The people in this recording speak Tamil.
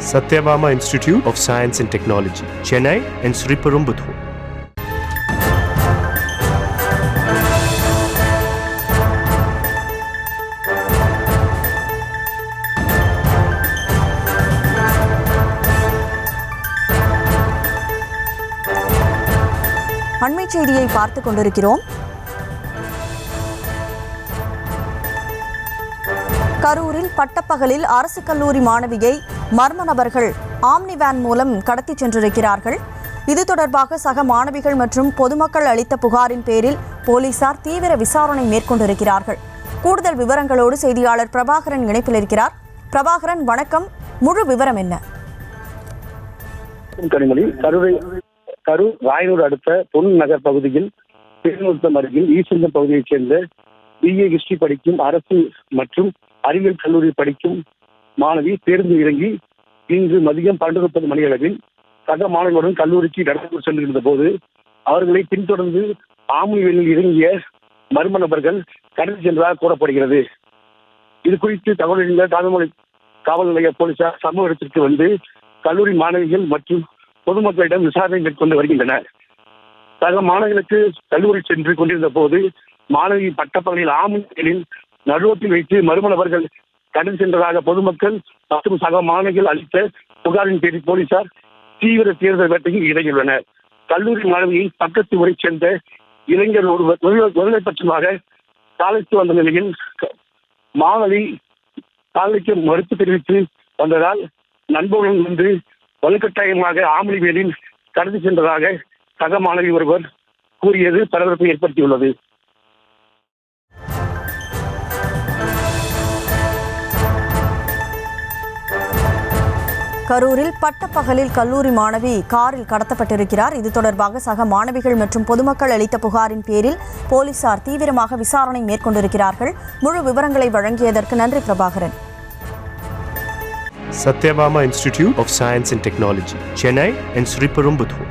Satyabama Institute of Science and Technology, Chennai and Sriperumbudur. அண்மை செய்தியை பார்த்துக் கொண்டிருக்கிறோம். கரூரில் பட்டப்பகலில் அரசு கல்லூரி மாணவியை மர்ம நபர்கள் ஆம்னி வேன் மூலம் கடத்திச் சென்றிருக்கிறார்கள். இது தொடர்பாக சக மாணவிகள் மற்றும் பொதுமக்கள் அளித்த புகாரின் பேரில் போலீசார் தீவிர விசாரணை மேற்கொண்டிருக்கிறார்கள். கூடுதல் விவரங்களோடு செய்தியாளர் பிரபாகரன் இணைப்பில் இருக்கிறார். பிரபாகரன், வணக்கம். முழு விவரம் என்ன? கரூர் ராயனூர் அடுத்த பொன் நகர் பகுதியில் திருநூர்த்தம் அருகில் ஈசந்தம் பகுதியைச் சேர்ந்த BA ஹிஸ்டரி படிக்கும் அரசு மற்றும் அறிவியல் கல்லூரி படிக்கும் மாணவி பேருந்து இறங்கி இன்று மதியம் 12:30 மணியளவில் சக மாணவர்களுடன் கல்லூரிக்கு நடந்து சென்றிருந்த போது அவர்களை பின்தொடர்ந்து ஆம்னி வேனில் இறங்கிய மர்ம நபர்கள் கடத்தி சென்றதாக கூறப்படுகிறது. இது குறித்து தகவல் தாழ்மொழி காவல் நிலைய போலீசார் சம்பவ இடத்திற்கு வந்து கல்லூரி மாணவிகள் மற்றும் பொதுமக்களிடம் விசாரணை மேற்கொண்டு வருகின்றனர். சக மாணவர்களுக்கு கல்லூரி சென்று கொண்டிருந்த போது மாணவி பட்டப்பகலில் ஆம்னியில் நடுரோட்டில் வைத்து மர்ம நபர்கள் கடந்து சென்றதாக பொதுமக்கள் மற்றும் சக மாணவிகள் அளித்த புகாரின் பேரில் போலீசார் தீவிர தேர்தல் வேட்டையில் இறங்கியுள்ளனர். கல்லூரி மாணவியை பக்கத்து ஊரை சேர்ந்த இளைஞர் ஒருவர் பட்சமாக காலைக்கு வந்த நிலையில் மாணவி காலைக்கு மறுப்பு தெரிவித்து வந்ததால் நண்பர்களுடன் வந்து வலுக்கட்டாயமாக ஆம்னி வேனில் கடந்து சென்றதாக சக மாணவி ஒருவர் கூறியது பரபரப்பை ஏற்படுத்தியுள்ளது. கரூரில் பட்டப்பகலில் கல்லூரி மாணவி காரில் கடத்தப்பட்டிருக்கிறார். இது தொடர்பாக சக மாணவிகள் மற்றும் பொதுமக்கள் அளித்த புகாரின் பேரில் போலீசார் தீவிரமாக விசாரணை மேற்கொண்டிருக்கிறார்கள். முழு விவரங்களை வழங்கியதற்கு நன்றி Prabhakaran. Satyabama Institute of Science and Technology, Chennai and Sriperumbudur.